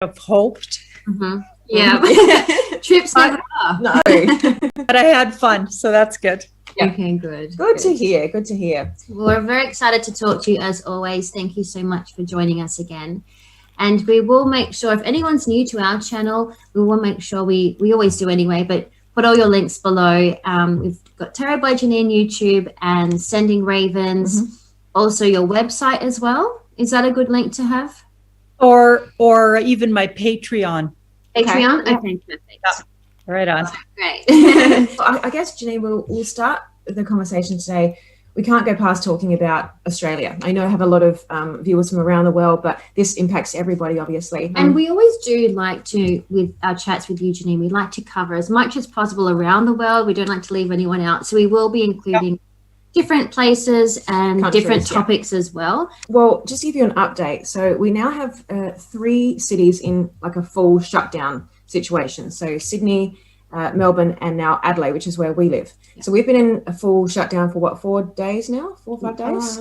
have hoped. Mm-hmm. Yeah. Trips never are. No. But I had fun, so that's good. Yeah. Okay, good. Good to hear. Good to hear. Well, we're very excited to talk to you as always. Thank you so much for joining us again. And we will make sure, if anyone's new to our channel, we will make sure we always do anyway, but put all your links below. We've got Tarot by Janine YouTube and Sending Ravens. Mm-hmm. Also your website as well. Is that a good link to have? Or even my Patreon. Patreon? Okay, perfect. Yeah. Right on. Great. I guess, Janine, we'll start the conversation today. We can't go past talking about Australia. I know I have a lot of viewers from around the world, but this impacts everybody, obviously. And we always do like to, with our chats with you, Janine, we like to cover as much as possible around the world. We don't like to leave anyone out. So we will be including different places and countries, different topics as well. Well, just to give you an update. So we now have 3 cities in like a full shutdown situation. So Sydney, Melbourne, and now Adelaide, which is where we live. Yeah. So we've been in a full shutdown for what, 4 days now? 4 or 5 days?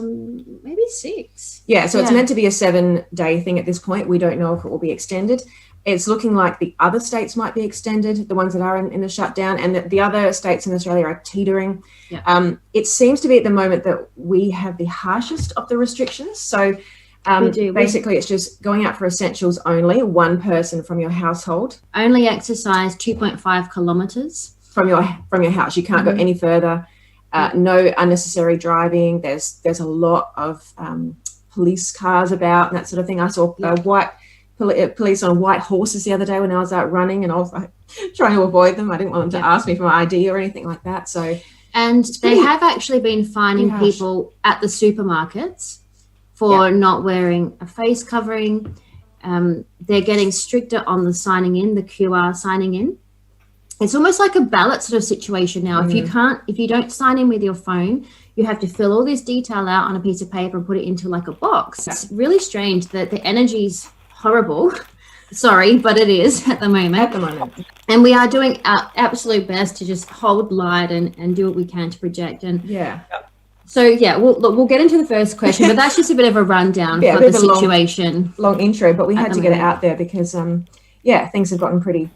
Maybe 6. Yeah, so it's meant to be a 7-day thing at this point. We don't know if it will be extended. It's looking like the other states might be extended, the ones that are in the shutdown, and the other states in Australia are teetering. Yeah. It seems to be at the moment that we have the harshest of the restrictions. So basically it's just going out for essentials only, 1 person from your household. Only exercise 2.5 kilometres. From your house. You can't go any further. No unnecessary driving. There's a lot of police cars about and that sort of thing. I saw white police on white horses the other day when I was out running, and I was like trying to avoid them. I didn't want them to ask me for my ID or anything like that. So, and they have actually been fining people at the supermarkets for not wearing a face covering. They're getting stricter on the signing in, the QR signing in. It's almost like a ballot sort of situation now. If you don't sign in with your phone, you have to fill all this detail out on a piece of paper and put it into like a box. Yeah. It's really strange that the energy's horrible. Sorry, but it is at the moment. And we are doing our absolute best to just hold light and do what we can to project. And so we'll get into the first question, but that's just a bit of a rundown for the situation. Long intro, but we had to get it out there because things have gotten pretty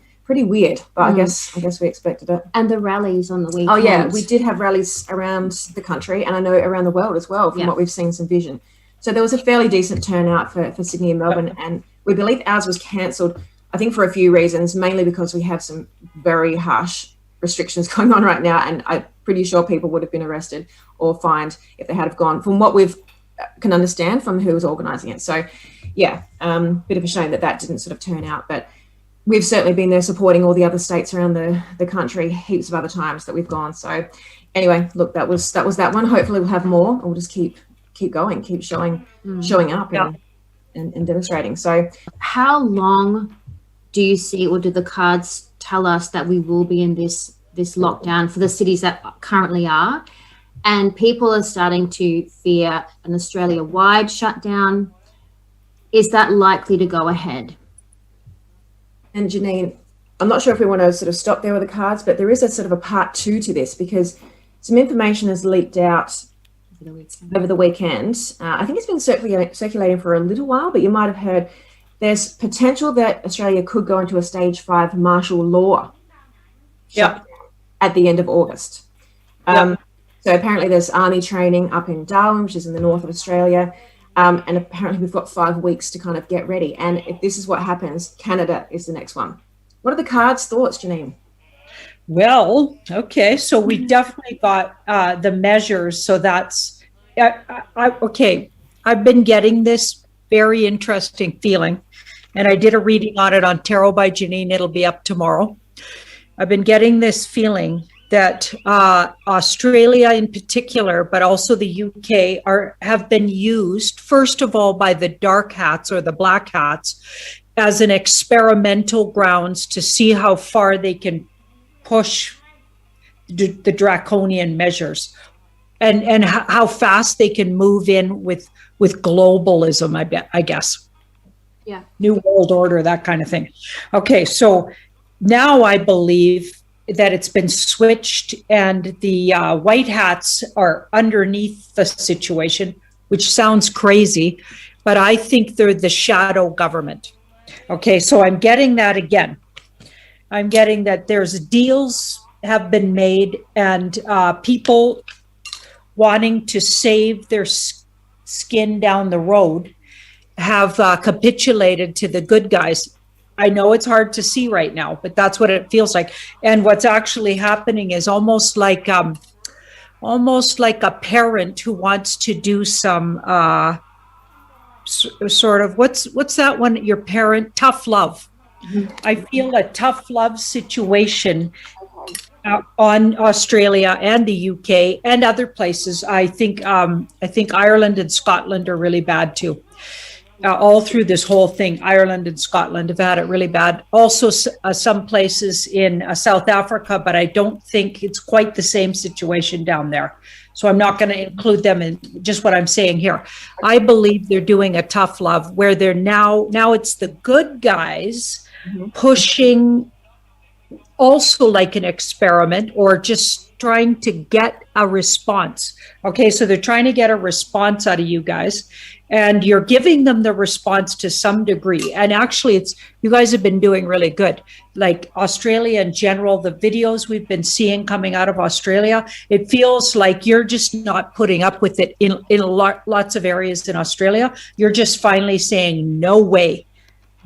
weird, but I guess we expected it. And the rallies on the weekend. Oh yeah, we did have rallies around the country, and I know around the world as well, from what we've seen some vision. So there was a fairly decent turnout for Sydney and Melbourne, and we believe ours was cancelled, I think for a few reasons, mainly because we have some very harsh restrictions going on right now, and I'm pretty sure people would have been arrested or fined if they had have gone, from what we've can understand from who was organising it. So bit of a shame that didn't sort of turn out, but we've certainly been there supporting all the other states around the country heaps of other times that we've gone. So anyway, look, that was that one. Hopefully we'll have more, and we'll just keep going, keep showing up and demonstrating. So how long do you see, or do the cards tell us that we will be in this lockdown for the cities that currently are? And people are starting to fear an Australia-wide shutdown. Is that likely to go ahead? And Janine, I'm not sure if we want to sort of stop there with the cards, but there is a sort of a part 2 to this, because some information has leaked out over the weekend. I think it's been circulating for a little while, but you might have heard there's potential that Australia could go into a stage 5 martial law at the end of August. So apparently there's army training up in Darwin, which is in the north of Australia. And apparently we've got 5 weeks to kind of get ready. And if this is what happens, Canada is the next one. What are the cards' thoughts, Janine? Well, okay. So we definitely got the measures. So that's, okay. I've been getting this very interesting feeling, and I did a reading on it on Tarot by Janine. It'll be up tomorrow. I've been getting this feeling that Australia in particular, but also the UK, have been used, first of all, by the dark hats or the black hats as an experimental grounds to see how far they can push the draconian measures and how fast they can move in with globalism, I guess. Yeah. New World Order, that kind of thing. Okay, so now I believe that it's been switched, and the white hats are underneath the situation, which sounds crazy, but I think they're the shadow government. Okay, so I'm getting that again. I'm getting that there's deals have been made and people wanting to save their skin down the road have capitulated to the good guys. I know it's hard to see right now, but that's what it feels like. And what's actually happening is almost like a parent who wants to do some sort of what's that one? Your parent tough love. Mm-hmm. I feel a tough love situation on Australia and the UK and other places. I think Ireland and Scotland are really bad too. All through this whole thing, Ireland and Scotland have had it really bad. Also, some places in South Africa, but I don't think it's quite the same situation down there. So I'm not going to include them in just what I'm saying here. I believe they're doing a tough love where they're now it's the good guys pushing also like an experiment or just trying to get a response. Okay, so they're trying to get a response out of you guys. And you're giving them the response to some degree. And actually, you guys have been doing really good. Like Australia in general, the videos we've been seeing coming out of Australia, it feels like you're just not putting up with it in lots of areas in Australia. You're just finally saying, no way.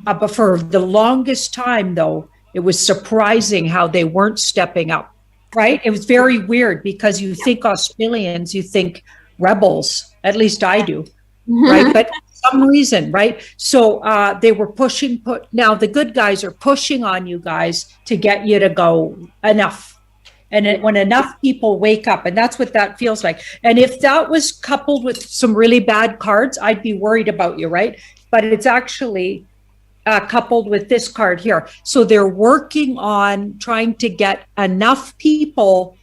But for the longest time, though, it was surprising how they weren't stepping up, right? It was very weird because you think Australians, you think rebels, at least I do. Right, but for some reason, right? So they were pushing. Now the good guys are pushing on you guys to get you to go enough, and when enough people wake up, and that's what that feels like. And if that was coupled with some really bad cards, I'd be worried about you, right? But it's actually coupled with this card here. So they're working on trying to get enough people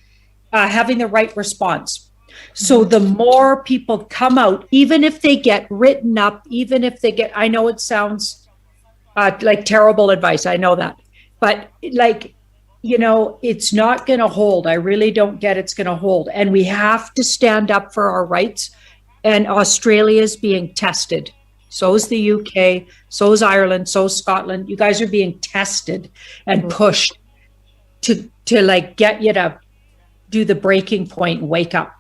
having the right response. So the more people come out, even if they get written up, even if they get, I know it sounds like terrible advice. I know that, but like, it's not going to hold. I really don't get it's going to hold. And we have to stand up for our rights. And Australia's being tested. So is the UK, so is Ireland, so is Scotland. You guys are being tested and pushed to like get you to do the breaking point and wake up.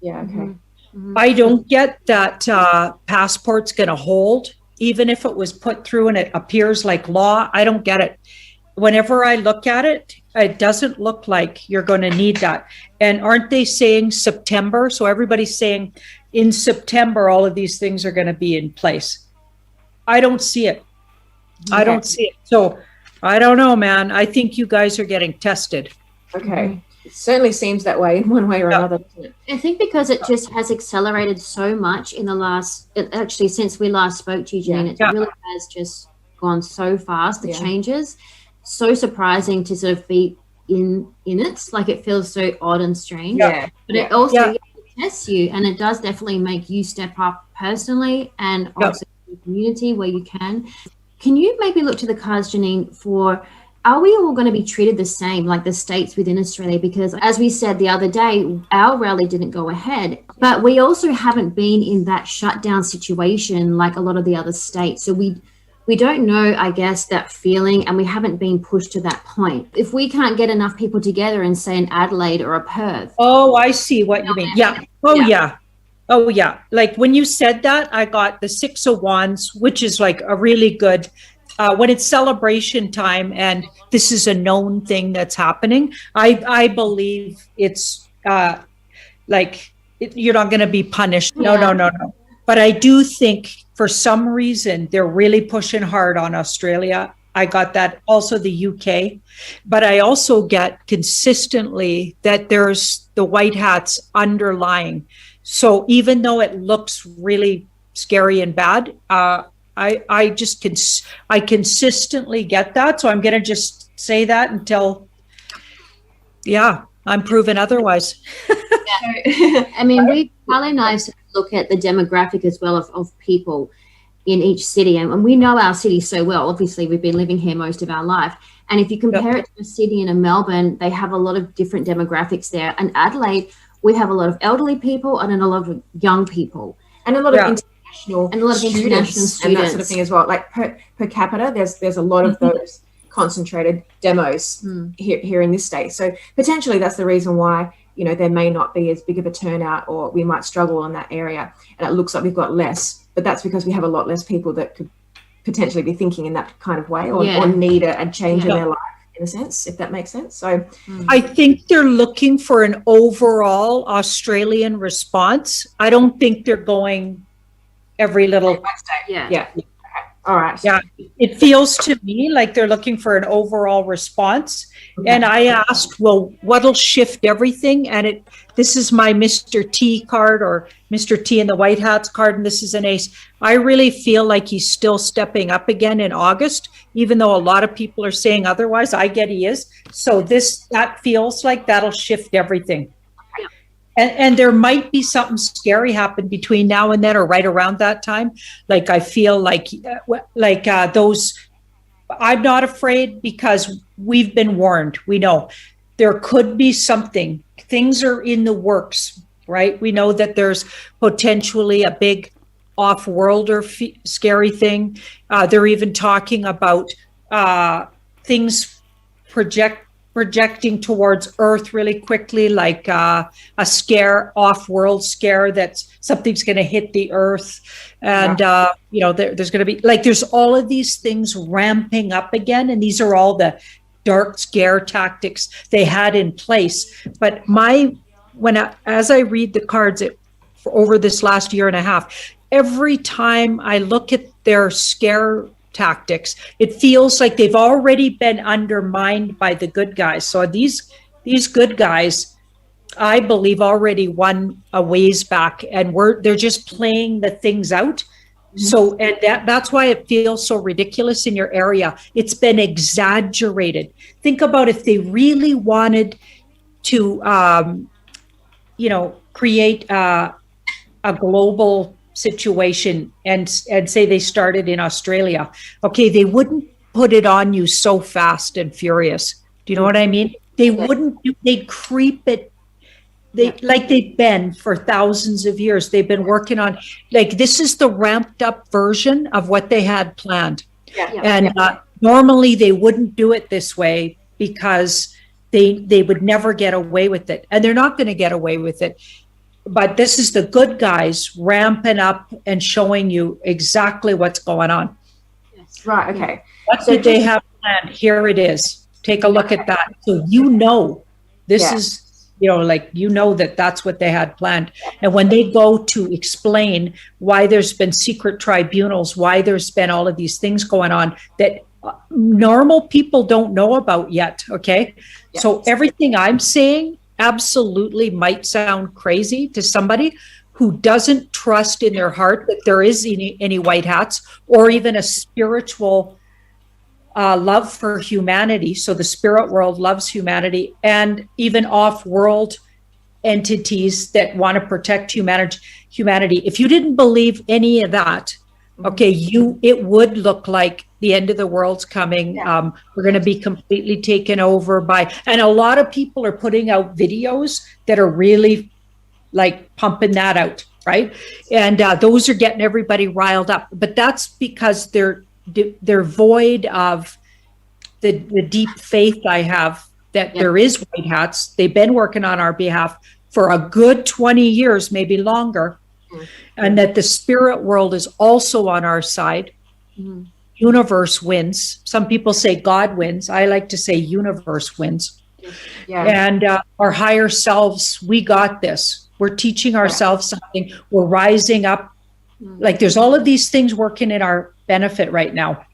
Yeah, okay. Mm-hmm. I don't get that passport's going to hold, even if it was put through and it appears like law. I don't get it. Whenever I look at it, it doesn't look like you're going to need that. And aren't they saying September? So everybody's saying in September, all of these things are going to be in place. I don't see it. Okay. I don't see it. So I don't know, man. I think you guys are getting tested. Okay. It certainly seems that way in one way or another, doesn't it? I think because it just has accelerated so much in the actually since we last spoke to you, Janine, it really has just gone so fast, the changes. So surprising to sort of be in it. Like it feels so odd and strange. Yeah. But it also tests you, and it does definitely make you step up personally and also in the community where you can. Can you maybe look to the cards, Janine, for are we all going to be treated the same like the states within Australia? Because as we said the other day, our rally didn't go ahead, but we also haven't been in that shutdown situation like a lot of the other states. So we don't know, I guess, that feeling, and we haven't been pushed to that point. If we can't get enough people together in, say, an Adelaide or a Perth. Oh, I see what you mean. Yeah. Oh, yeah. Oh, yeah. Like when you said that, I got the 6 of Wands, which is like a really good, when it's celebration time and this is a known thing that's happening, I believe it's you're not going to be punished. No. But I do think for some reason, they're really pushing hard on Australia. I got that, also the UK. But I also get consistently that there's the white hats underlying. So even though it looks really scary and bad, I consistently get that. So I'm going to just say that until, I'm proven otherwise. I mean, Carly and I look at the demographic as well of people in each city, and we know our city so well. Obviously, we've been living here most of our life, and if you compare it to a Sydney and a Melbourne, they have a lot of different demographics there. And Adelaide, we have a lot of elderly people and a lot of young people, and a lot of international and a lot of international students and that sort of thing as well. Like per capita, there's a lot of those concentrated demos here in this state. So potentially that's the reason why, you know, there may not be as big of a turnout, or we might struggle in that area. And it looks like we've got less, but that's because we have a lot less people that could potentially be thinking in that kind of way, or need a change in their life, in a sense, if that makes sense. So I think they're looking for an overall Australian response. I don't think they're going every little. Yeah. All right. Yeah, it feels to me like they're looking for an overall response. Okay. And I asked, well, what'll shift everything? And this is my Mr. T card, or Mr. T in the White Hats card, and this is an ace. I really feel like he's still stepping up again in August, even though a lot of people are saying otherwise. I get he is. So that feels like that'll shift everything. And there might be something scary happen between now and then, or right around that time. Like, I feel like those, I'm not afraid because we've been warned. We know there could be something. Things are in the works, right? We know that there's potentially a big off-worlder scary thing. They're even talking about things projecting towards Earth really quickly, like a scare, off-world scare, that something's going to hit the Earth. And, you know, there's going to be, like, there's all of these things ramping up again. And these are all the dark scare tactics they had in place. But as I read the cards over this last year and a half, every time I look at their scare tactics, it feels like they've already been undermined by the good guys. So these good guys, I believe, already won a ways back, and they're just playing the things out. So, and that's why it feels so ridiculous in your area. It's been exaggerated. Think about if they really wanted to, you know, create a global situation and say they started in Australia. Okay, they wouldn't put it on you so fast and furious. Do you know what I mean? They wouldn't. They'd creep it. Like they've been for thousands of years. They've been working on, like, this is the ramped up version of what they had planned. And normally they wouldn't do it this way because they would never get away with it. And they're not going to get away with it. But this is the good guys ramping up and showing you exactly what's going on. Right, okay. What did they have planned? Here it is. Take a look at that. So you know, this is, you know, like, you know that that's what they had planned. And when they go to explain why there's been secret tribunals, why there's been all of these things going on that normal people don't know about yet, okay? So everything I'm saying absolutely might sound crazy to somebody who doesn't trust in their heart that there is any white hats, or even a spiritual love for humanity. So the spirit world loves humanity, and even off-world entities that want to protect humanity. If you didn't believe any of that, okay, it would look like the end of the world's coming. We're going to be completely taken over by, and a lot of people are putting out videos that are really like pumping that out, right? And those are getting everybody riled up. But that's because they're void of the deep faith I have that there is white hats. They've been working on our behalf for a good 20 years, maybe longer. And that the spirit world is also on our side. Universe wins. Some people say God wins. I like to say universe wins. And our higher selves, we got this. We're teaching ourselves something. We're rising up. Like, there's all of these things working in our benefit right now.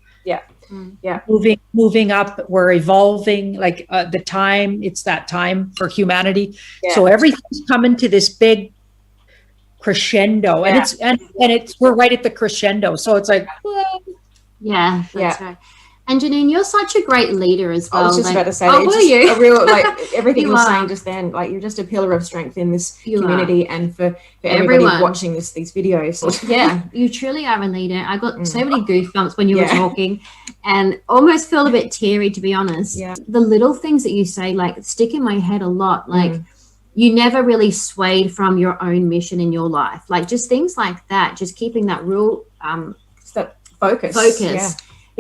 Moving up. We're evolving. Like it's that time for humanity. So everything's coming to this big crescendo, and we're right at the crescendo. So it's like, that's right. And Janine, you're such a great leader as well. I was just about to say, were you? A real, like, everything you were saying just then, like, you're just a pillar of strength in this community and for everybody watching these videos. You truly are a leader. I got so many goosebumps when you were talking, and almost felt a bit teary, to be honest. The little things that you say, like, stick in my head a lot. Like, you never really swayed from your own mission in your life. Like just things like that, just keeping that real that focus.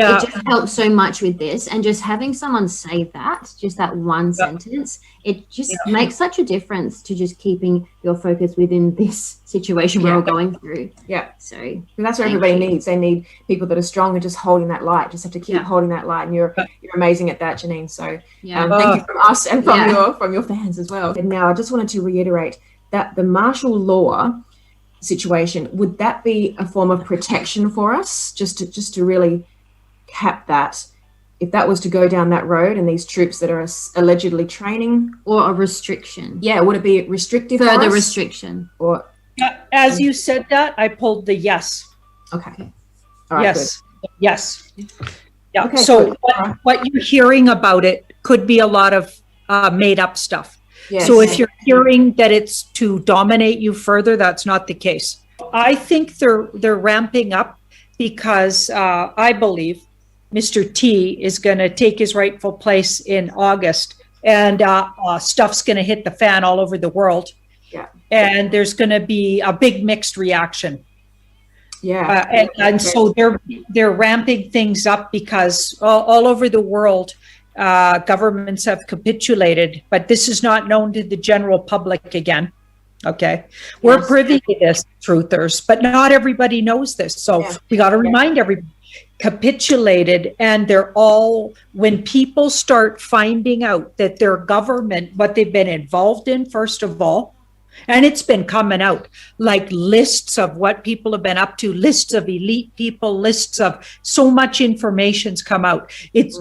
It just helps so much with this, and just having someone say that, just that one sentence, it just makes such a difference to just keeping your focus within this situation we're all going through. Yeah. So and that's what everybody needs. They need people that are strong and just holding that light. Just have to keep holding that light, and you're amazing at that, Janine. So thank you from us and from your fans as well. And now I just wanted to reiterate that the martial law situation, would that be a form of protection for us, just to really cap that, if that was to go down that road and these troops that are allegedly training? Or a restriction? Yeah, would it be restrictive? Further restriction? Or as you said that, I pulled the yes. Okay. All right, yes. Good. Yes. Yeah. Okay, so what you're hearing about it could be a lot of made up stuff. Yes. So if you're hearing that it's to dominate you further, that's not the case. I think they're ramping up because I believe Mr. T is going to take his rightful place in August, and stuff's going to hit the fan all over the world. Yeah. And there's going to be a big mixed reaction. Yeah. And so they're ramping things up because all over the world, governments have capitulated, but this is not known to the general public again. Okay. We're privy to this, truthers, but not everybody knows this. So we got to remind everybody. Capitulated, and they're all, when people start finding out that their government, what they've been involved in, first of all, and it's been coming out, like lists of what people have been up to, lists of elite people, lists of so much information's come out. It's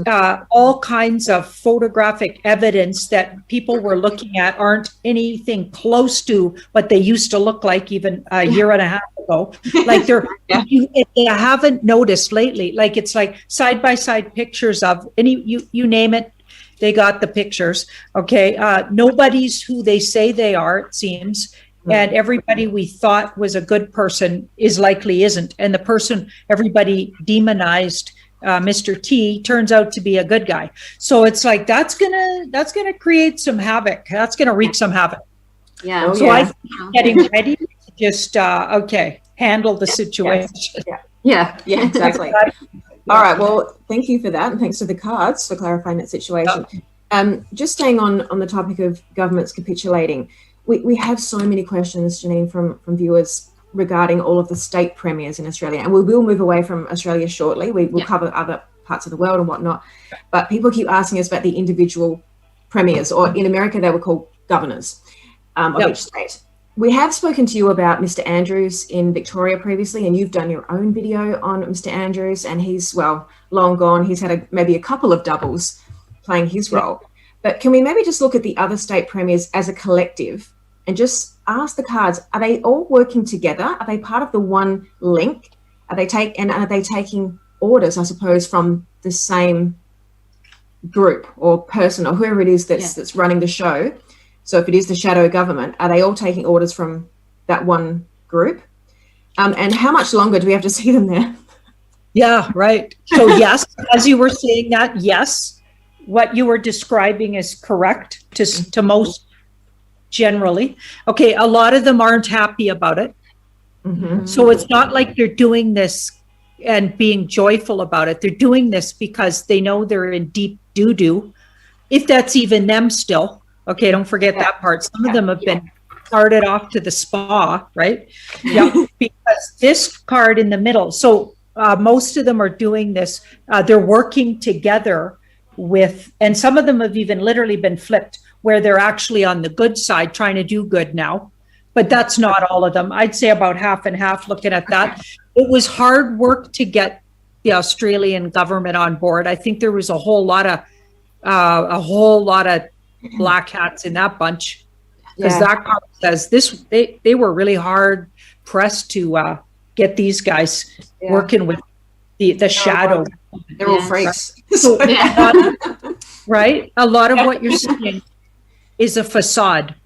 all kinds of photographic evidence that people were looking at aren't anything close to what they used to look like even a year and a half ago. Like if they haven't noticed lately, like it's like side by side pictures of you name it. They got the pictures. Okay. Nobody's who they say they are, it seems. And everybody we thought was a good person likely isn't. And the person everybody demonized, Mr. T, turns out to be a good guy. So it's like that's gonna create some havoc. That's gonna wreak some havoc. Yeah. So I'm getting ready to just handle the situation. Yeah, exactly. All right. Well, thank you for that. And thanks to the cards for clarifying that situation. Just staying on the topic of governments capitulating, we have so many questions, Janine, from viewers regarding all of the state premiers in Australia. And we will move away from Australia shortly. We will cover other parts of the world and whatnot. But people keep asking us about the individual premiers, or in America, they were called governors of each state. We have spoken to you about Mr. Andrews in Victoria previously, and you've done your own video on Mr. Andrews, and he's, well, long gone. He's had maybe a couple of doubles playing his role. But can we maybe just look at the other state premiers as a collective and just ask the cards, are they all working together? Are they part of the one link? Are they taking orders, I suppose, from the same group or person or whoever it is that's running the show? So if it is the shadow government, are they all taking orders from that one group? And how much longer do we have to see them there? Yeah, right. So yes, as you were saying that, yes, what you were describing is correct to most generally. Okay, a lot of them aren't happy about it. Mm-hmm. So it's not like they're doing this and being joyful about it. They're doing this because they know they're in deep doo-doo, if that's even them still. Okay, don't forget that part. Some of them have been carted off to the spa, right? Yeah, because this card in the middle. So most of them are doing this. They're working together with, and some of them have even literally been flipped, where they're actually on the good side, trying to do good now. But that's not all of them. I'd say about half and half looking at that. It was hard work to get the Australian government on board. I think there was a whole lot of black hats in that bunch, because that card says this. They were really hard pressed to get these guys working with the shadow. They're all freaks. So, right? A lot of what you're seeing is a facade.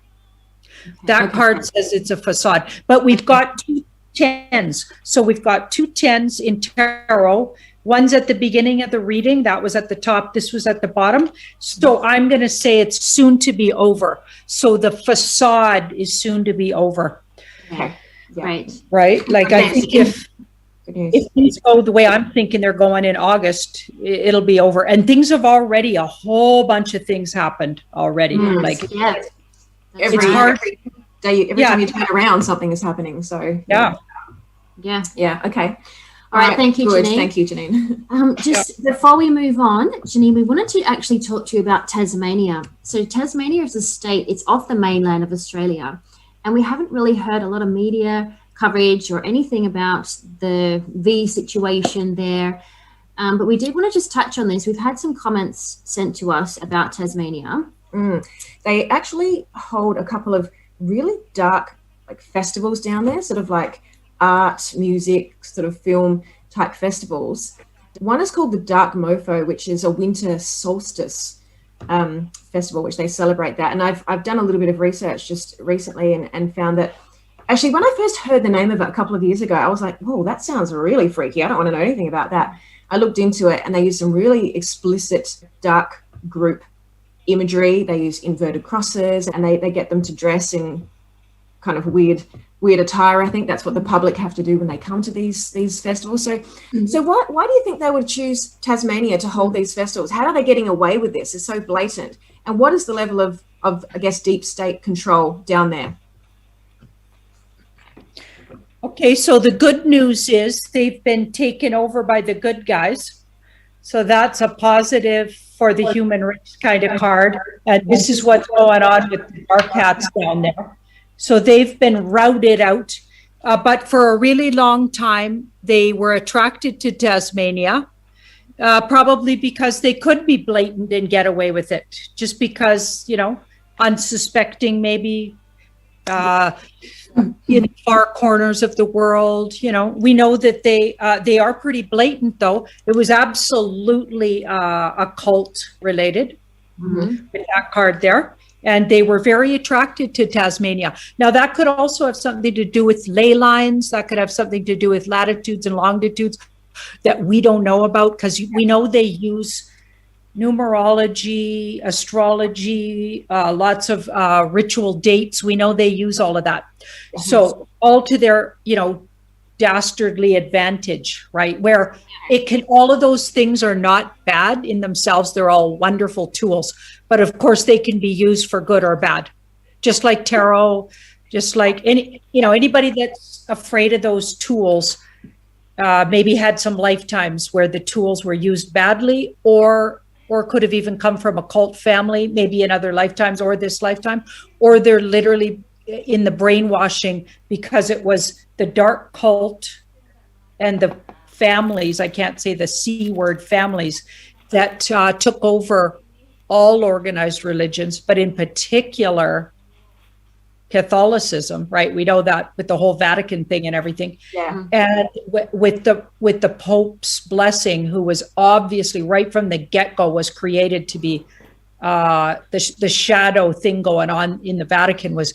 That card says it's a facade, but we've got two 10s. So we've got two 10s in tarot. One's at the beginning of the reading. That was at the top. This was at the bottom. So I'm going to say it's soon to be over. So the facade is soon to be over. Okay. Yeah. Right. Right? Like I think if things go the way I'm thinking they're going in August, it'll be over. And things have already, a whole bunch of things happened already. Like Yeah. Every hard. day, every time you turn around, something is happening. So Yeah. Okay. All right. Thank you, Good. Janine. Thank you, Janine. Just before we move on, Janine, we wanted to actually talk to you about Tasmania. So Tasmania is a state, it's off the mainland of Australia. And we haven't really heard a lot of media coverage or anything about the V situation there. But we did want to just touch on this. We've had some comments sent to us about Tasmania. They actually hold a couple of really dark festivals down there, sort of like art, music, sort of film type festivals. One is called the Dark Mofo, which is a winter solstice festival, which they celebrate that. And I've done a little bit of research just recently and found that actually when I first heard the name of it a couple of years ago, I was like, whoa, that sounds really freaky. I don't want to know anything about that. I looked into it and they use some really explicit dark group imagery. They use inverted crosses and they get them to dress in kind of weird attire. I think that's what the public have to do when they come to these festivals. So why do you think they would choose Tasmania to hold these festivals? How are they getting away with this? It's so blatant. And what is the level of I guess deep state control down there? Okay, so the good news is they've been taken over by the good guys. So that's a positive for the human race kind of card. And this is what's going on with the dark hats down there. So they've been routed out. But for a really long time, they were attracted to Tasmania, probably because they could be blatant and get away with it. Just because, unsuspecting maybe in far corners of the world. We know that they are pretty blatant, though. It was absolutely occult related with that card there. And they were very attracted to Tasmania. Now, that could also have something to do with ley lines. That could have something to do with latitudes and longitudes that we don't know about, because we know they use numerology, astrology, lots of ritual dates. We know they use all of that. So all to their, dastardly advantage, right? Where all of those things are not bad in themselves. They're all wonderful tools, but of course they can be used for good or bad. Just like tarot, just like anybody that's afraid of those tools, maybe had some lifetimes where the tools were used badly, or could have even come from a cult family, maybe in other lifetimes or this lifetime, or they're literally in the brainwashing because it was the dark cult and the families, I can't say the C word, families, that took over all organized religions, but in particular Catholicism, right? We know that with the whole Vatican thing and everything. Yeah. And with the Pope's blessing, who was obviously right from the get-go was created to be the shadow thing going on in the Vatican was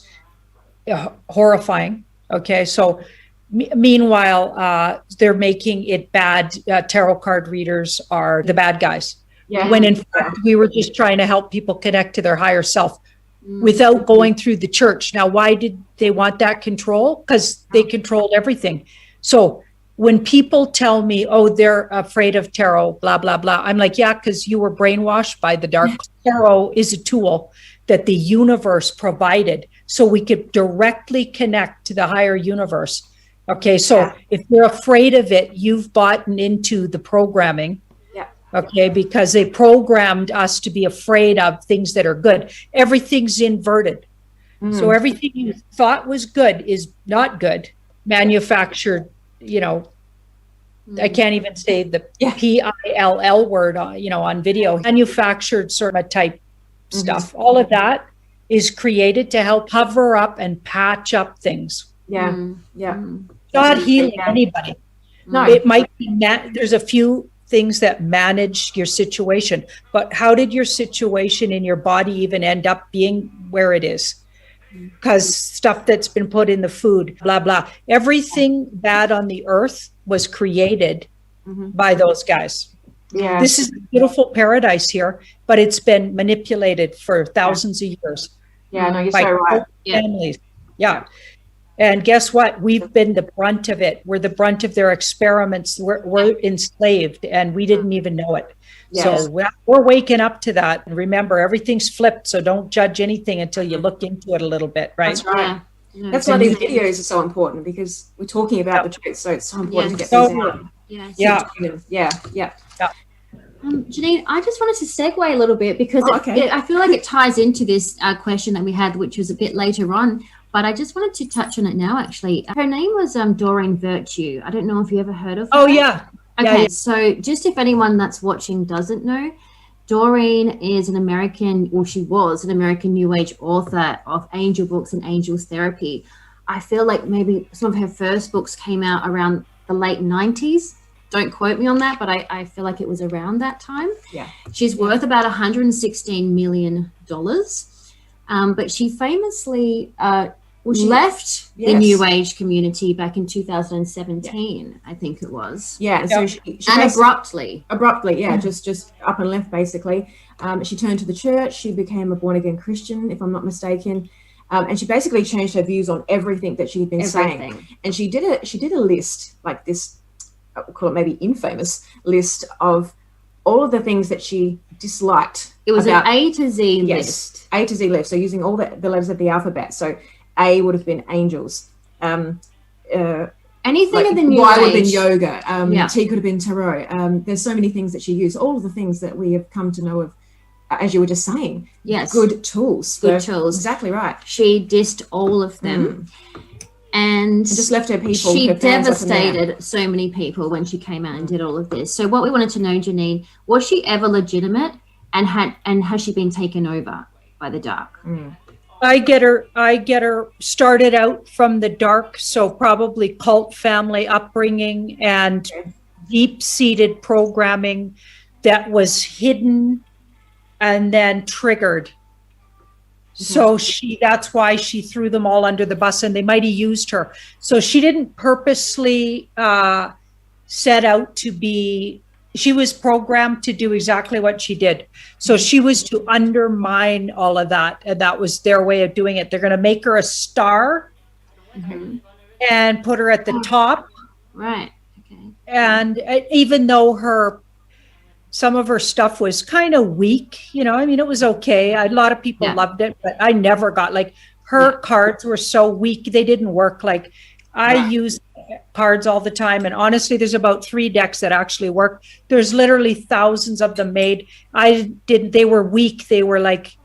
horrifying. Okay, so meanwhile, they're making it bad. Tarot card readers are the bad guys. Yeah. When in fact, we were just trying to help people connect to their higher self without going through the church. Now, why did they want that control? Because they controlled everything. So when people tell me, oh, they're afraid of tarot, blah, blah, blah, I'm like, yeah, because you were brainwashed by the dark. Tarot is a tool that the universe provided so we could directly connect to the higher universe. Okay, so if you're afraid of it, you've bought into the programming. Okay, because they programmed us to be afraid of things that are good. Everything's inverted. So everything you thought was good is not good. Manufactured, I can't even say the PILL word, on video. Manufactured sort of type stuff. All of that is created to help cover up and patch up things. Not healing anybody. No. It might be there's a few things that manage your situation, but how did your situation in your body even end up being where it is? Because stuff that's been put in the food, blah, blah. Everything bad on the earth was created by those guys. Yeah. This is a beautiful paradise here, but it's been manipulated for thousands of years. Yeah, no, you're by so right. families. Yeah. And guess what? We've been the brunt of it. We're the brunt of their experiments. We're enslaved and we didn't even know it. Yes. So we're waking up to that. And remember, everything's flipped. So don't judge anything until you look into it a little bit, right? That's right. That's why these videos are so important, because we're talking about the truth. So it's so important to get these out. Yeah. Janine, I just wanted to segue a little bit because I feel like it ties into this question that we had, which was a bit later on, but I just wanted to touch on it now, actually. Her name was Doreen Virtue. I don't know if you ever heard of her. Oh, yeah. Okay, so just if anyone that's watching doesn't know, Doreen is an American, or she was an American New Age author of angel books and angels therapy. I feel like maybe some of her first books came out around the late 90s. Don't quote me on that, but I feel like it was around that time. Yeah. She's worth about $116 million. But she famously left the New Age community back in 2017, I think it was. Yeah, and so she abruptly, just up and left basically. She turned to the church. She became a born again Christian, if I'm not mistaken, and she basically changed her views on everything that she had been saying. And she did a list, like this, we'll call it maybe infamous list of all of the things that she disliked. It was an A to Z list. A to Z list. So using all the letters of the alphabet. So A would have been angels. Anything like in the New Y Age. would have been yoga. T could have been tarot. There's so many things that she used. All of the things that we have come to know of, as you were just saying. Yes. Good tools. Good tools. Exactly right. She dissed all of them. And just left her people. She her fans devastated so many people when she came out and did all of this. So what we wanted to know, Janine, was she ever legitimate, and has she been taken over by the dark? I get her started out from the dark, so probably cult family upbringing and deep-seated programming that was hidden and then triggered. So that's why she threw them all under the bus, and they might have used her. So she didn't purposely set out to be, she was programmed to do exactly what she did. So she was to undermine all of that. And that was their way of doing it. They're going to make her a star and put her at the top. Right. Okay. And even though some of her stuff was kind of weak, it was okay. A lot of people loved it, but I never got, like, her cards were so weak, they didn't work. Like, I use cards all the time, and honestly, there's about 3 decks that actually work. There's literally thousands of them made. They were weak. They were like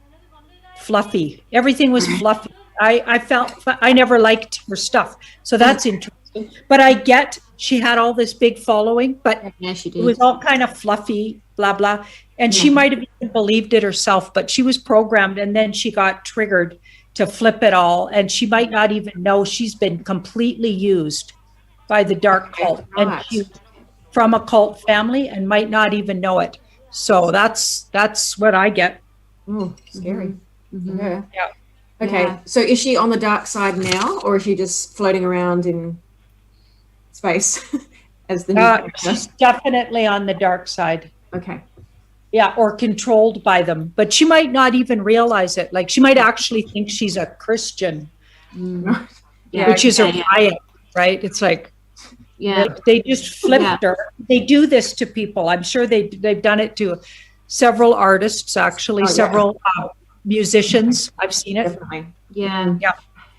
fluffy. Everything was fluffy. I never liked her stuff. So that's interesting. But I get she had all this big following, but she did. It was all kind of fluffy, blah, blah. And she might have even believed it herself, but she was programmed, and then she got triggered to flip it all. And she might not even know she's been completely used by the dark cult. And she's from a cult family and might not even know it. So that's what I get. Oh, scary. Yeah. Okay. So is she on the dark side now, or is she just floating around in space as the new she's definitely on the dark side. Okay. Yeah, or controlled by them. But she might not even realize it. Like, she might actually think she's a Christian, which is a riot, right? It's like, they just flipped her. They do this to people. I'm sure they've done it to several artists, actually, several musicians. I've seen it. Definitely. Yeah,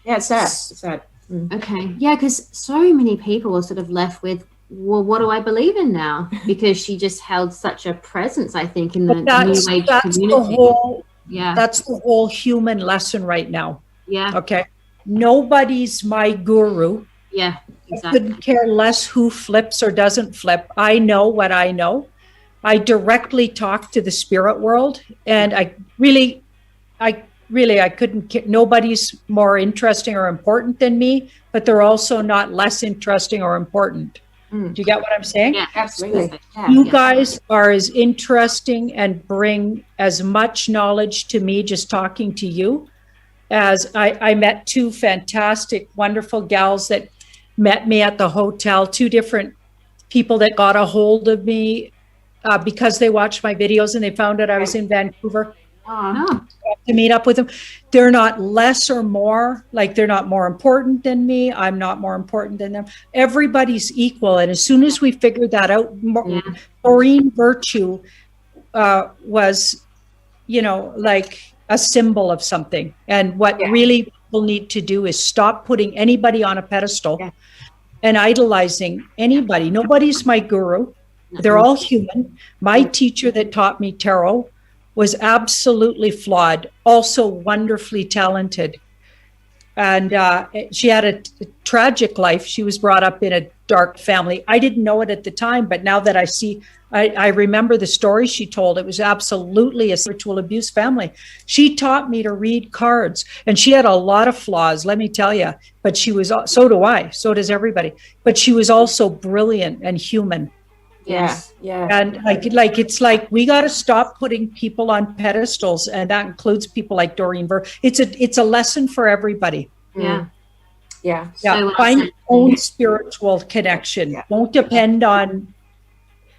it's sad. It's sad. Okay. Yeah, because so many people are sort of left with, well, what do I believe in now? Because she just held such a presence, I think, in the New Age community. That's the whole human lesson right now. Yeah. Okay. Nobody's my guru. Yeah, exactly. I couldn't care less who flips or doesn't flip. I know what I know. I directly talk to the spirit world, and I couldn't, nobody's more interesting or important than me, but they're also not less interesting or important. Do you get what I'm saying? Yeah, absolutely. You guys are as interesting and bring as much knowledge to me just talking to you as I met 2 fantastic, wonderful gals that met me at the hotel, 2 different people that got a hold of me because they watched my videos and they found out I was in Vancouver to meet up with them. They're not less or more, like they're not more important than me. I'm not more important than them. Everybody's equal. And as soon as we figured that out, Maureen Virtue was, you know, like a symbol of something. And what really people need to do is stop putting anybody on a pedestal and idolizing anybody. Nobody's my guru. They're all human. My teacher that taught me tarot was absolutely flawed, also wonderfully talented. And she had a tragic life. She was brought up in a dark family. I didn't know it at the time, but now that I see, I remember the story she told. It was absolutely a sexual abuse family. She taught me to read cards, and she had a lot of flaws, let me tell you. But she was, so do I, so does everybody. But she was also brilliant and human. Yes. Yeah. And like it's like we got to stop putting people on pedestals, and that includes people like Doreen Ver. It's a lesson for everybody. Yeah. Yeah. So Find your own spiritual connection. Yeah. Won't depend on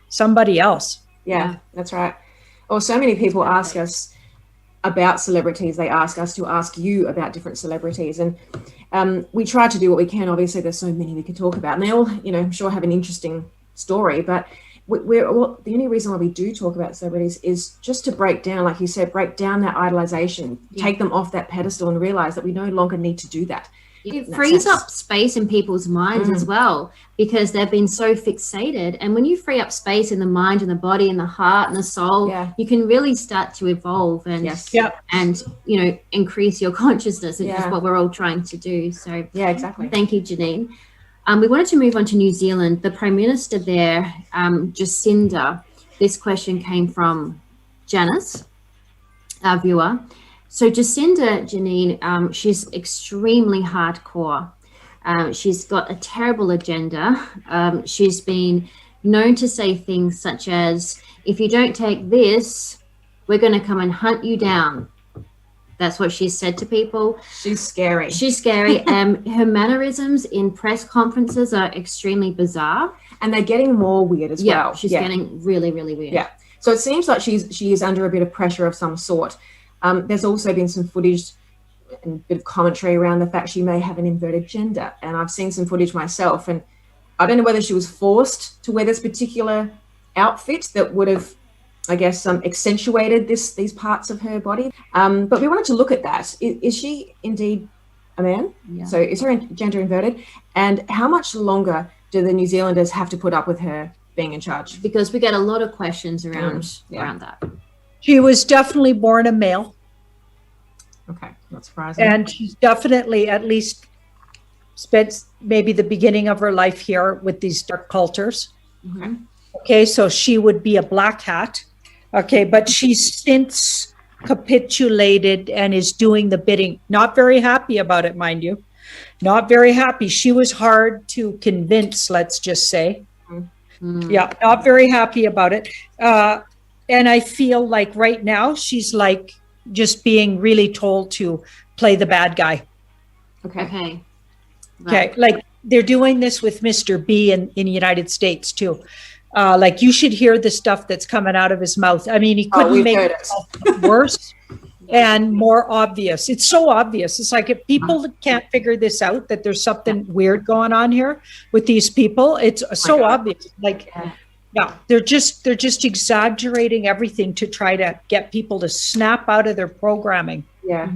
somebody else. Yeah, that's right. Or so many people ask us about celebrities. They ask us to ask you about different celebrities, and we try to do what we can. Obviously, there's so many we could talk about, and they all, you know, I'm sure have an interesting story, but the only reason why we do talk about celebrities is just to break down, like you said, break down that idolization, take them off that pedestal and realize that we no longer need to do that. It frees up space in people's minds as well, because they've been so fixated. And when you free up space in the mind and the body and the heart and the soul, you can really start to evolve and and you know, increase your consciousness, which is what we're all trying to do. So exactly. Thank you, Janine. We wanted to move on to New Zealand. The Prime Minister there, Jacinda, this question came from Janice, our viewer. So Jacinda, Janine, she's extremely hardcore. She's got a terrible agenda. She's been known to say things such as, if you don't take this, we're going to come and hunt you down. That's what she's said to people. She's scary. She's scary. Her mannerisms in press conferences are extremely bizarre. And they're getting more weird as well. She's getting really, really weird. Yeah. So it seems like she is under a bit of pressure of some sort. There's also been some footage and a bit of commentary around the fact she may have an inverted gender. And I've seen some footage myself. And I don't know whether she was forced to wear this particular outfit that would have, I guess, accentuated these parts of her body. But we wanted to look at that. Is she indeed a man? Yeah. So is her gender inverted? And how much longer do the New Zealanders have to put up with her being in charge? Because we get a lot of questions around that. She was definitely born a male. Okay, not surprising. And she's definitely at least spent maybe the beginning of her life here with these dark cultures. Okay, so she would be a black hat. Okay, but she's since capitulated and is doing the bidding. Not very happy about it, mind you. Not very happy. She was hard to convince, let's just say. Yeah, not very happy about it. And I feel like right now she's like just being really told to play the bad guy. Okay. Okay, like they're doing this with Mr. B in the United States too. Like you should hear the stuff that's coming out of his mouth. I mean, he couldn't make it worse and more obvious. It's so obvious. It's like if people can't figure this out, that there's something weird going on here with these people, it's so obvious. Like, they're just exaggerating everything to try to get people to snap out of their programming. Are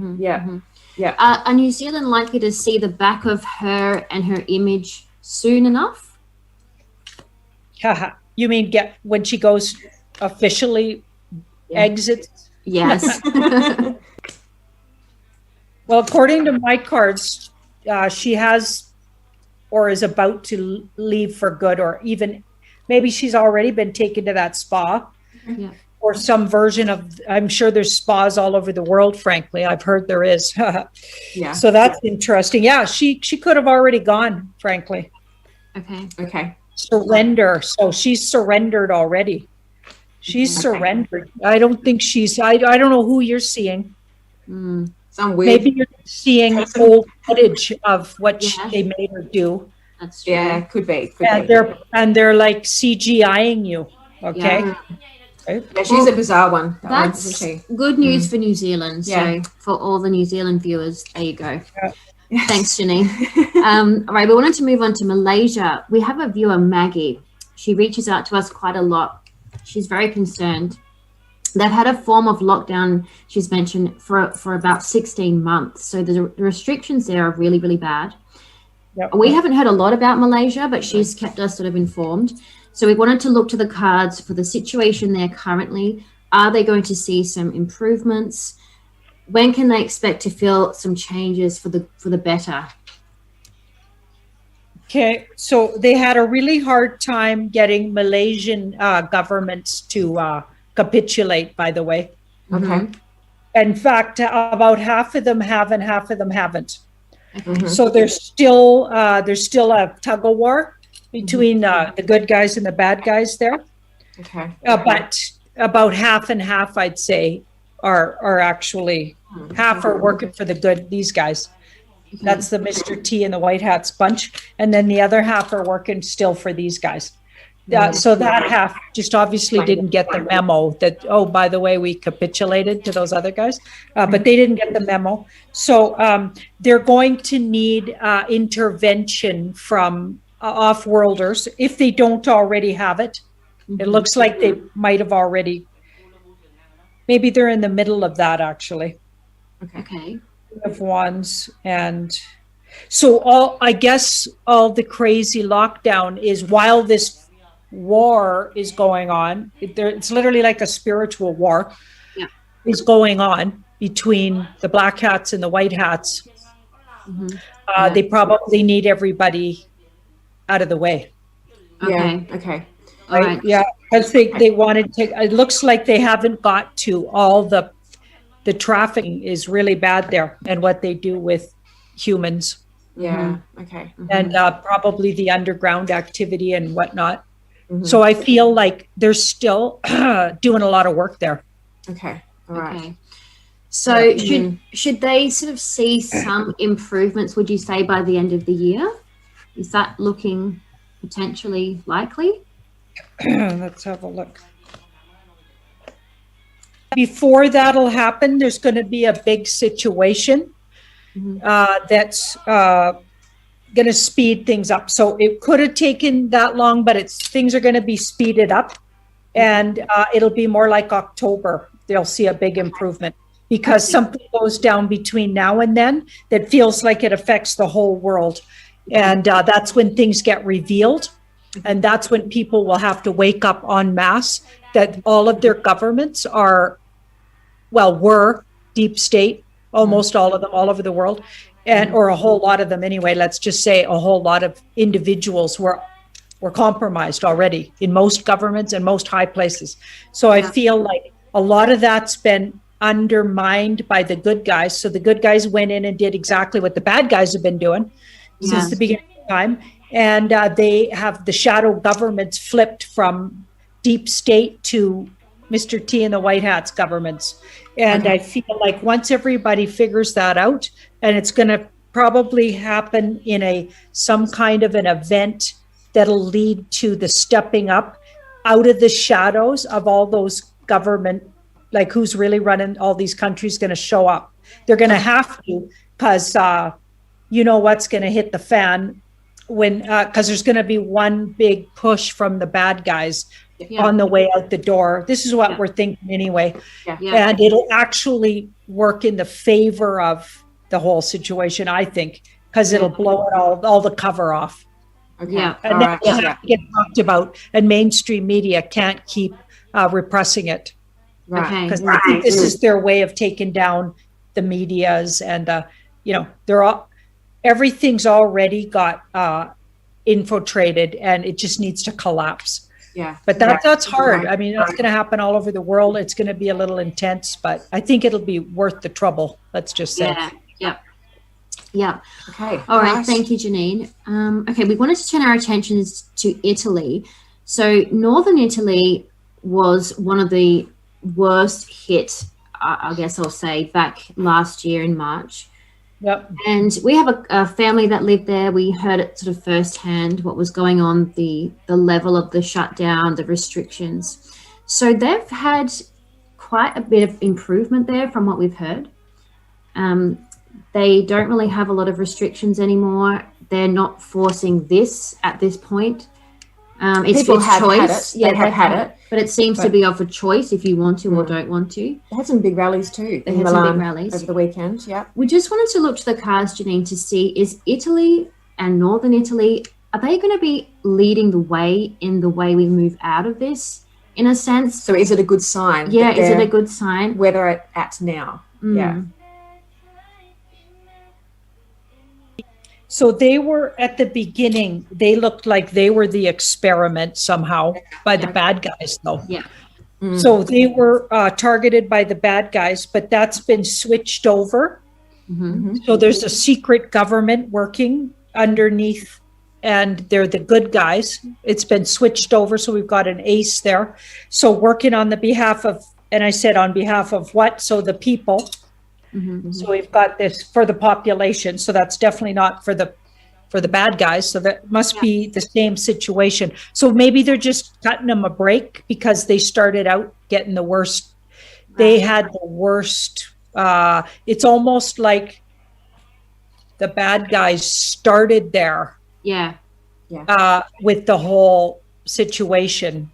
New Zealand likely to see the back of her and her image soon enough? You mean when she goes officially exits? Yes. Well, according to my cards, she has or is about to leave for good, or even maybe she's already been taken to that spa or some version of, I'm sure there's spas all over the world, frankly. I've heard there is. So that's interesting. Yeah, she could have already gone, frankly. Okay. Surrender. So she's surrendered already. She's surrendered. I don't think I don't know who you're seeing. Some weird. Maybe you're seeing old footage of what they made her do. That's true. Yeah, could be. And they're like CGIing you. Okay. Yeah. Right? Yeah, she's a bizarre one. That's isn't she? good news for New Zealand. Yeah. So for all the New Zealand viewers, there you go. Yeah. Yes. Thanks, Janine. All right, we wanted to move on to Malaysia. We have a viewer, Maggie. She reaches out to us quite a lot. She's very concerned. They've had a form of lockdown, she's mentioned, for about 16 months. So the restrictions there are really, really bad. Yep. We haven't heard a lot about Malaysia, but she's kept us sort of informed. So we wanted to look to the cards for the situation there currently. Are they going to see some improvements? When can they expect to feel some changes for the better? Okay, so they had a really hard time getting Malaysian governments to capitulate, by the way. Okay. In fact, about half of them have and half of them haven't. Mm-hmm. So there's still a tug of war between the good guys and the bad guys there. Okay. But about half and half, I'd say, are actually half are working for these guys. That's the Mr. T and the White Hats bunch. And then the other half are working still for these guys. So that half just obviously didn't get the memo that, oh, by the way, we capitulated to those other guys, but they didn't get the memo. So they're going to need intervention from off-worlders if they don't already have it. It looks like they might have already. Maybe they're in the middle of that, actually. Okay. Of ones. And so I guess all the crazy lockdown is while this war is going on, it's literally like a spiritual war is going on between the black hats and the white hats. They probably need everybody out of the way. Okay. Yeah. Okay. All right. Yeah, because they wanted to. It looks like they haven't got to all the trafficking is really bad there, and what they do with humans. Yeah. Okay. And probably the underground activity and whatnot. So I feel like they're still doing a lot of work there. Okay. All right. Okay. So should they sort of see some improvements, would you say, by the end of the year? Is that looking potentially likely? Let's have a look. Before that'll happen, there's going to be a big situation that's going to speed things up. So it could have taken that long, but things are going to be speeded up, and it'll be more like October. They'll see a big improvement because something goes down between now and then that feels like it affects the whole world. And that's when things get revealed. And that's when people will have to wake up en masse that all of their governments were deep state, almost all of them, all over the world, or a whole lot of them anyway. Let's just say a whole lot of individuals were compromised already in most governments and most high places. So I feel like a lot of that's been undermined by the good guys. So the good guys went in and did exactly what the bad guys have been doing since the beginning of time. And they have the shadow governments flipped from deep state to Mr. T and the White Hats governments. And I feel like once everybody figures that out, and it's going to probably happen in some kind of an event that'll lead to the stepping up out of the shadows of all those government, like who's really running all these countries going to show up. They're going to have to, because you know what's going to hit the fan because there's going to be one big push from the bad guys on the way out the door. This is what we're thinking anyway. And it'll actually work in the favor of the whole situation, I think, because it'll blow it all the cover off. Okay. Yeah. And then it'll have to get talked about, and mainstream media can't keep repressing it. Okay. Because I think this is their way of taking down the medias, and everything's already got infiltrated, and it just needs to collapse. Yeah. But that's hard. I mean, that's going to happen all over the world. It's going to be a little intense, but I think it'll be worth the trouble. Let's just say. Yeah. Okay. All right. Thank you, Janine. Okay. We wanted to turn our attentions to Italy. So Northern Italy was one of the worst hit, I guess I'll say, back last year in March. Yep. And we have a family that lived there. We heard it sort of firsthand what was going on, the level of the shutdown, the restrictions. So they've had quite a bit of improvement there from what we've heard. They don't really have a lot of restrictions anymore. They're not forcing this at this point. It's People have choice. had it. They have had it. But it seems to be of a choice if you want to or don't want to. They had some big rallies too. They had some big rallies over the weekend. Yeah. We just wanted to look to the cards, Janine, to see, is Italy and Northern Italy, are they going to be leading the way in the way we move out of this, in a sense? So is it a good sign? Yeah, is it a good sign? Where they're at now. Yeah. So they were at the beginning, they looked like they were the experiment somehow by the bad guys, though. Yeah. So they were targeted by the bad guys, but that's been switched over. So there's a secret government working underneath, and they're the good guys. It's been switched over, so we've got an ace there. So working on the behalf of, and I said on behalf of what? So the people. So we've got this for the population. So that's definitely not for the bad guys. So that must be the same situation. So maybe they're just cutting them a break because they started out getting the worst. They had the worst. It's almost like the bad guys started there. Yeah. With the whole situation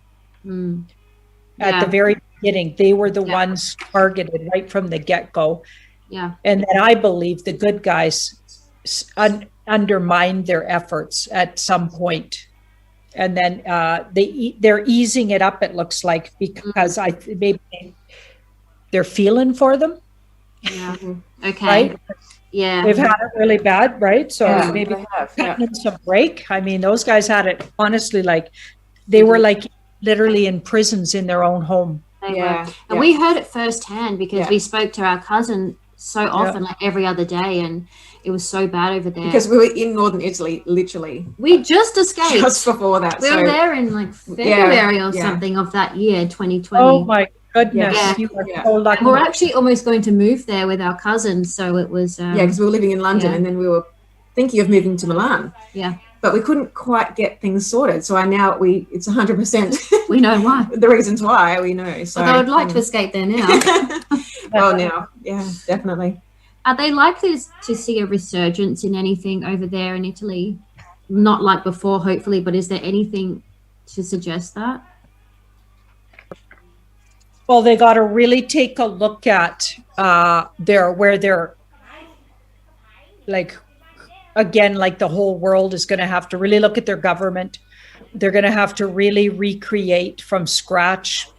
at the very beginning. They were the ones targeted right from the get-go. Yeah. And then I believe the good guys undermined their efforts at some point. And then they're easing it up, it looks like, because maybe they're feeling for them. Yeah. Okay. Right? Yeah. They've had it really bad, right? So maybe they have, cutting them some break. I mean, those guys had it, honestly, like they were like literally in prisons in their own home. And we heard it firsthand because we spoke to our cousin so often, like every other day, and it was so bad over there. Because we were in Northern Italy, literally. We just escaped. Just before that. We were there in like February or something of that year, 2020. Oh my goodness. You were so lucky. And we're actually almost going to move there with our cousins. So it was... because we were living in London and then we were thinking of moving to Milan. Yeah. But we couldn't quite get things sorted. So it's 100%. We know why. The reasons why we know. So I would like to escape there now. now. Yeah, definitely. Are they likely to see a resurgence in anything over there in Italy? Not like before, hopefully, but is there anything to suggest that? Well, they got to really take a look at where they're like, again, like the whole world is going to have to really look at their government. They're going to have to really recreate from scratch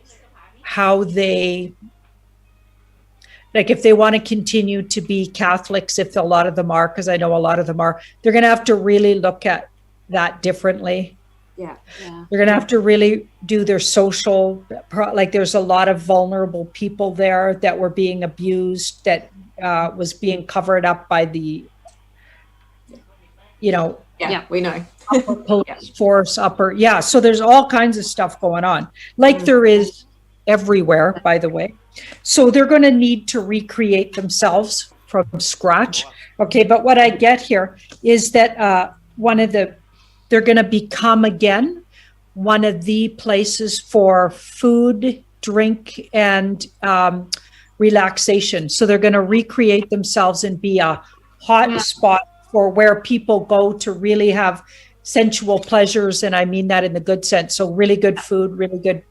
how they, like if they want to continue to be Catholics, if a lot of them are, because I know a lot of them are, they're going to have to really look at that differently. Yeah. They're going to have to really do their social, like there's a lot of vulnerable people there that were being abused, that was being covered up by the, we know. upper police force, so there's all kinds of stuff going on, like there is everywhere, by the way. So they're going to need to recreate themselves from scratch. Okay, but what I get here is that they're going to become again one of the places for food, drink, and relaxation. So they're going to recreate themselves and be a hot spot for where people go to really have sensual pleasures. And I mean that in the good sense. So really good food, really good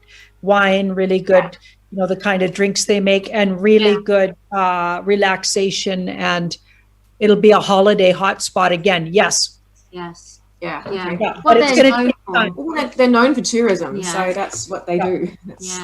wine, really good, the kind of drinks they make, and really good relaxation. And it'll be a holiday hotspot again. Yes. Yes. Yeah. Okay. Yeah. But it's going to take time. Well, they're known for tourism. So that's what they do. That's,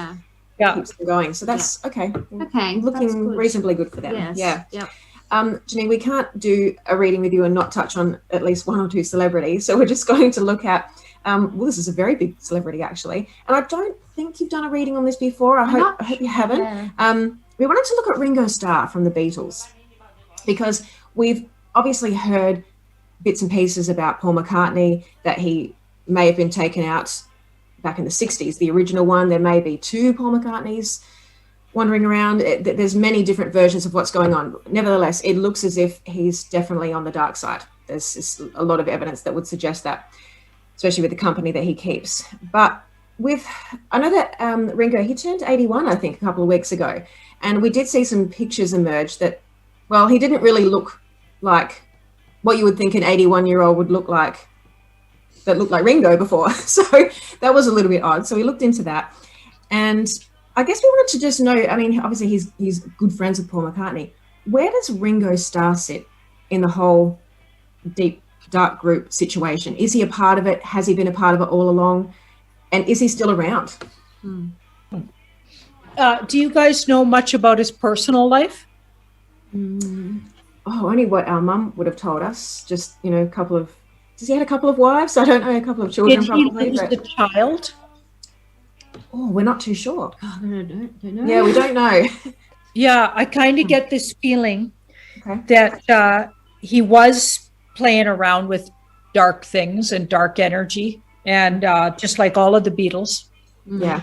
keeps them going. So that's okay. Okay. Looking reasonably good for them. Yes. Yeah. Yep. Janine, we can't do a reading with you and not touch on at least one or two celebrities. So we're just going to look at, this is a very big celebrity actually. And I don't think you've done a reading on this before. I hope you haven't. Yeah. We wanted to look at Ringo Starr from the Beatles because we've obviously heard bits and pieces about Paul McCartney, that he may have been taken out back in the 60s, the original one. There may be two Paul McCartneys. wandering around. There's many different versions of what's going on. Nevertheless, it looks as if he's definitely on the dark side. There's a lot of evidence that would suggest that, especially with the company that he keeps. But I know that Ringo, he turned 81, I think, a couple of weeks ago. And we did see some pictures emerge that, well, he didn't really look like what you would think an 81-year-old would look like, that looked like Ringo before. So that was a little bit odd. So we looked into that. And I guess we wanted to just know, I mean, obviously he's good friends with Paul McCartney. Where does Ringo Starr sit in the whole deep, dark group situation? Is he a part of it? Has he been a part of it all along? And is he still around? Do you guys know much about his personal life? Oh, only what our mum would have told us. Just, you know, does he have a couple of wives? I don't know, a couple of children. Did he lose a child? Oh, we're not too sure. Oh, I don't know. Yeah, we don't know. Yeah, I kind of get this feeling that he was playing around with dark things and dark energy, and just like all of the Beatles. Yeah.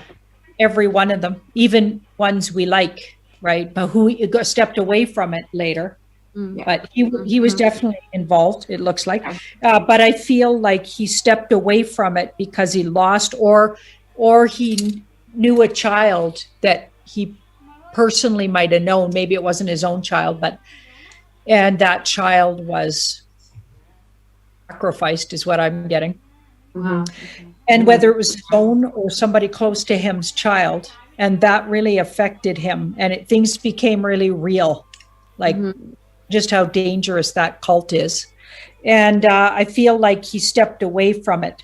Every one of them, even ones we like, right? But who stepped away from it later. But he was definitely involved, it looks like. But I feel like he stepped away from it because he lost, or he knew a child that he personally might have known. Maybe it wasn't his own child, and that child was sacrificed, is what I'm getting. Wow. And whether it was his own or somebody close to him's child, and that really affected him, and things became really real, like just how dangerous that cult is. And I feel like he stepped away from it,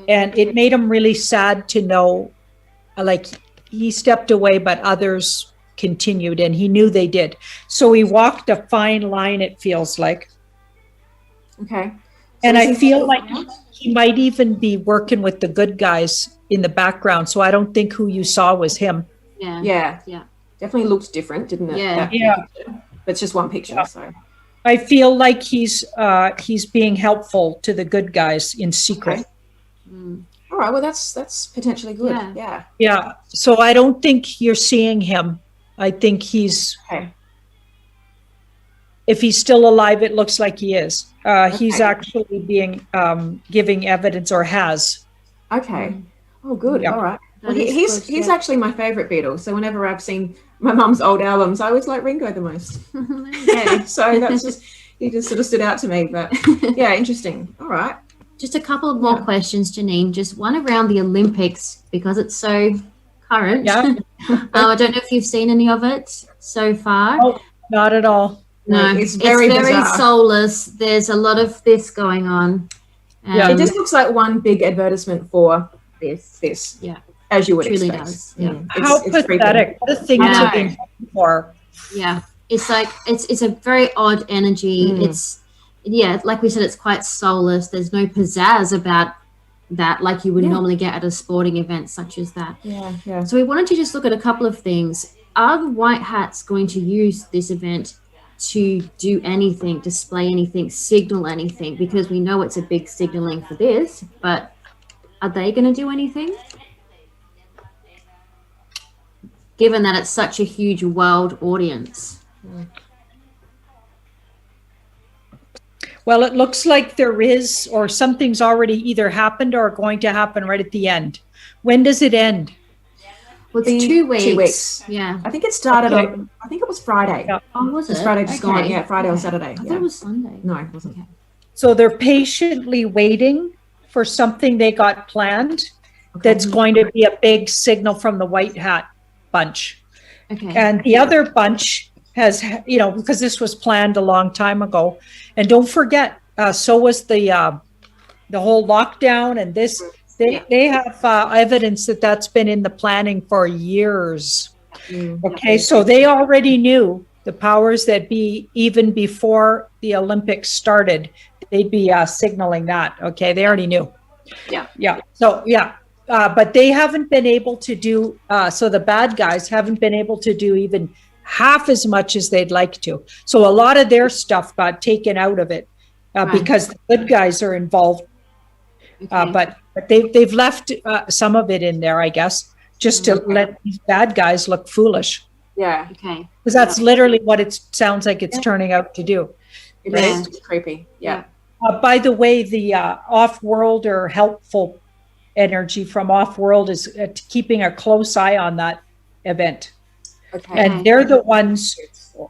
and it made him really sad to know, like, he stepped away, but others continued, and he knew they did. So he walked a fine line, it feels like. Okay. And I feel like he might even be working with the good guys in the background. So I don't think who you saw was him. Yeah. Definitely looked different, didn't it? Yeah. But it's just one picture, so. I feel like he's being helpful to the good guys in secret. Okay. All right. Well, that's potentially good. Yeah. So I don't think you're seeing him. I think he's. Okay. If he's still alive, it looks like he is. He's actually being giving evidence, or has. Okay. Oh, good. Yeah. All right. Well, he's actually my favorite Beatle. So whenever I've seen my mum's old albums, I always like Ringo the most. Yeah. So that's just, he just sort of stood out to me. But yeah, interesting. All right. Just a couple of more questions, Janine. Just one around the Olympics, because it's so current. Yeah. I don't know if you've seen any of it so far. Oh, not at all. No, it's very soulless. There's a lot of this going on. It just looks like one big advertisement for this. Yeah. As you would Truly expect. does. Yeah. How pathetic. What a thing to be for. Yeah. It's like, it's a very odd energy. It's, like we said, it's quite soulless. There's no pizzazz about that like you would normally get at a sporting event such as that. Yeah. So we wanted to just look at a couple of things. Are the White Hats going to use this event to do anything, display anything, signal anything? Because we know it's a big signaling for this, but are they going to do anything? Given that it's such a huge world audience. Well, it looks like there is, or something's already either happened or going to happen right at the end. When does it end? Well, it's 2 weeks. 2 weeks. Yeah. I think it started on, I think it was Friday. Yeah. Oh, was it? It's Friday just gone. Yeah, Friday or Saturday. I thought it was Sunday. No, it wasn't. Okay. So they're patiently waiting for something they got planned that's going to be a big signal from the White Hat bunch. Okay. And the other bunch has, because this was planned a long time ago. And don't forget, so was the whole lockdown and this. They have evidence that that's been in the planning for years. Okay, so they already knew, the powers that be, even before the Olympics started, they'd be signaling that. Okay, they already knew. Yeah. So but they haven't been able to do. So the bad guys haven't been able to do even half as much as they'd like to. So a lot of their stuff got taken out of it because the good guys are involved. But they've left some of it in there, I guess, just to let these bad guys look foolish. Yeah. Okay. Because that's literally what it sounds like it's turning out to do. It Right. is creepy. Yeah. By the way, the off-world or helpful energy from off-world is keeping a close eye on that event. Okay. And they're the ones,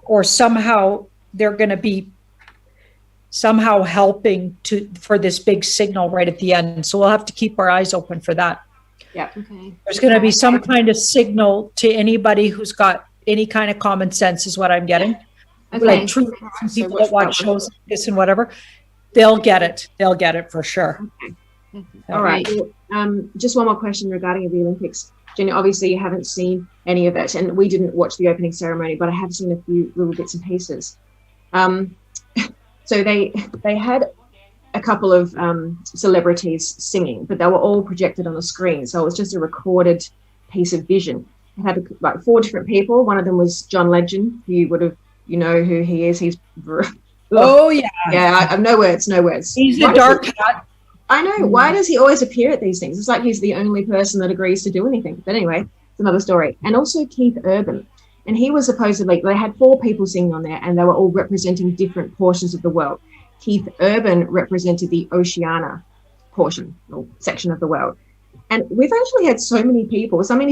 or somehow they're going to be somehow helping for this big signal right at the end. So we'll have to keep our eyes open for that. Yeah. Okay. There's going to be some kind of signal to anybody who's got any kind of common sense is what I'm getting. Okay. Like true people that watch shows like this and whatever, they'll get it. They'll get it for sure. All right. Well, just one more question regarding the Olympics. Jenny, obviously you haven't seen any of it, and we didn't watch the opening ceremony, but I have seen a few little bits and pieces. So they had a couple of celebrities singing, but they were all projected on a screen, so it was just a recorded piece of vision. It had like 4 different people. One of them was John Legend, who you know who he is. He's oh yeah, yeah. I have no words. He's a dark cat. I know. Why does he always appear at these things? It's like he's the only person that agrees to do anything. But anyway, it's another story. And also Keith Urban. And he was supposedly, they had 4 people singing on there, and they were all representing different portions of the world. Keith Urban represented the Oceania portion or section of the world. And we've actually had so many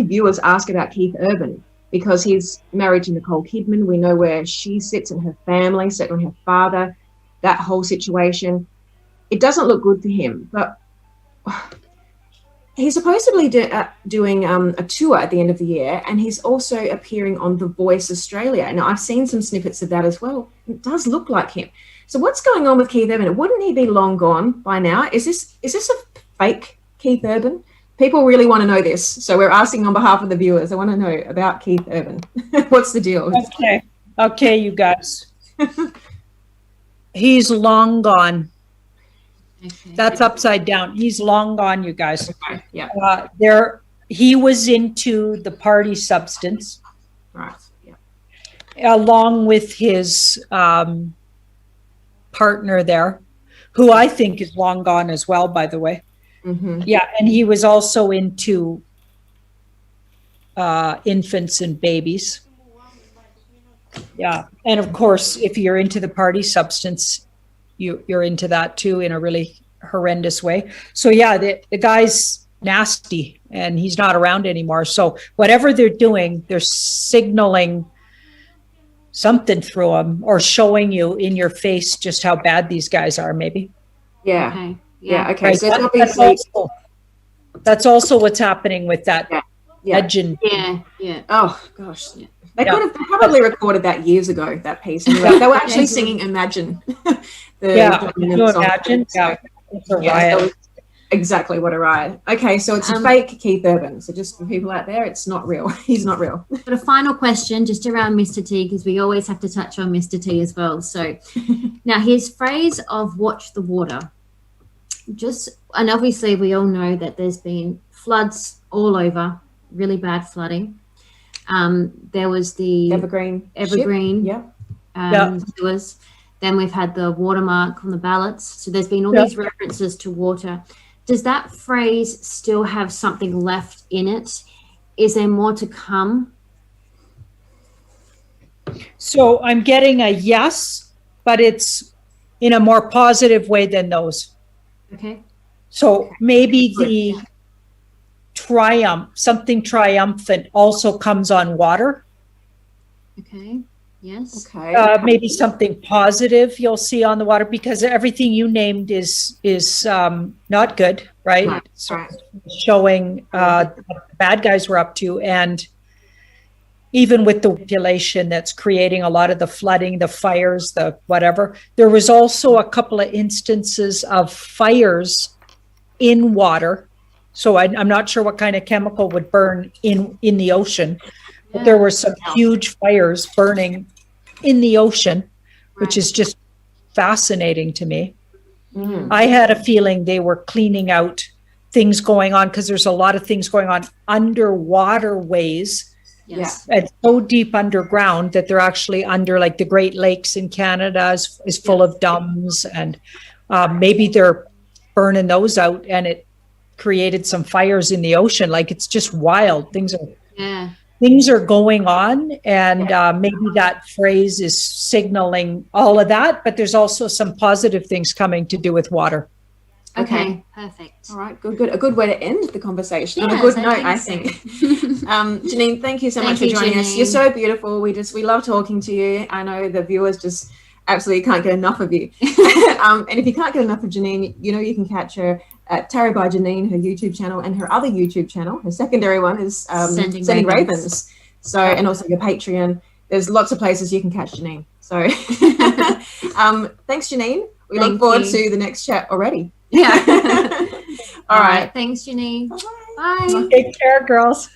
viewers ask about Keith Urban because he's married to Nicole Kidman. We know where she sits in her family, certainly her father, that whole situation. It doesn't look good for him, but he's supposedly doing a tour at the end of the year, and he's also appearing on The Voice Australia. Now, I've seen some snippets of that as well. It does look like him. So what's going on with Keith Urban? Wouldn't he be long gone by now? Is this a fake Keith Urban? People really want to know this, so we're asking on behalf of the viewers. I want to know about Keith Urban. What's the deal? Okay, you guys. He's long gone. Okay. That's upside down. He's long gone, you guys. Okay. Yeah. He was into the party substance, Right. Yeah. along with his partner there, who I think is long gone as well, by the way. Mm-hmm. Yeah, and he was also into infants and babies. Yeah, and of course, if you're into the party substance, you're into that too in a really horrendous way. So yeah, the guy's nasty, and he's not around anymore. So whatever they're doing, they're signaling something through him or showing you in your face just how bad these guys are, maybe. Yeah. Okay. Yeah. Okay. Right. So it's obviously That's also what's happening with that legend. Yeah. Oh gosh. Yeah. They could have probably recorded that years ago, that piece. Anyway, they were actually singing Imagine. Can you imagine? Yeah. It's a riot. That was exactly what a riot. Okay, so it's a fake Keith Urban. So just for people out there, it's not real. He's not real. But a final question just around Mr. T, because we always have to touch on Mr. T as well. So now his phrase of watch the water, and obviously we all know that there's been floods all over, really bad flooding. There was the Evergreen. Yeah. Sewers. Then we've had the watermark on the ballots. So there's been all these references to water. Does that phrase still have something left in it? Is there more to come? So I'm getting a yes, but it's in a more positive way than those. Okay. So maybe the something triumphant also comes on water. Okay. Yes. Okay. Maybe something positive you'll see on the water, because everything you named is not good, right? Right. So showing what the bad guys were up to, and even with the population that's creating a lot of the flooding, the fires, the whatever. There was also a couple of instances of fires in water. So I'm not sure what kind of chemical would burn in the ocean. But there were some huge fires burning in the ocean, which is just fascinating to me. Mm. I had a feeling they were cleaning out things going on, because there's a lot of things going on under ways, Yes. and so deep underground that they're actually under, like the Great Lakes in Canada is full of dams, and maybe they're burning those out, and it created some fires in the ocean. Like, it's just wild. Things are going on, and maybe that phrase is signaling all of that, but there's also some positive things coming to do with water. Okay, perfect. All right, good. A good way to end the conversation on a Yes, good I note, think I so. think. Janine, thank you so much for Thank you, joining us. Janine. You're so beautiful. We love talking to you. I know the viewers just absolutely can't get enough of you. And if you can't get enough of Janine, you know you can catch her at Tarot by Janine, her YouTube channel, and her other YouTube channel. Her secondary one is Sending Ravens. So, and also your Patreon. There's lots of places you can catch Janine. So, thanks, Janine. We look forward to the next chat already. Yeah. All right. Thanks, Janine. Bye. Bye. Take care, girls.